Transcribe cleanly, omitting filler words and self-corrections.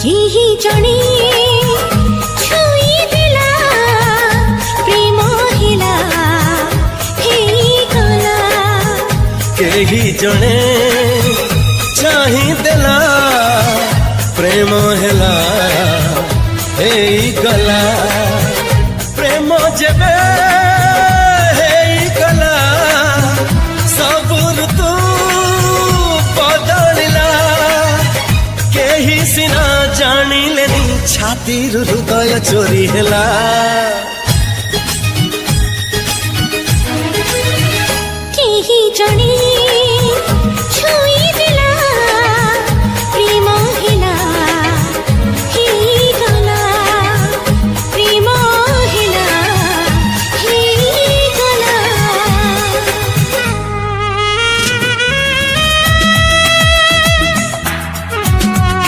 केही जणे छुई देला प्रेम हेला हेई गला केही जणे चाही देला प्रेम हेला हेई गला प्रेम जेबे हेई गला सब ऋतु बदलिला केही सिना जानिलेनी छातीर हृदय चोरी हेला केही जणे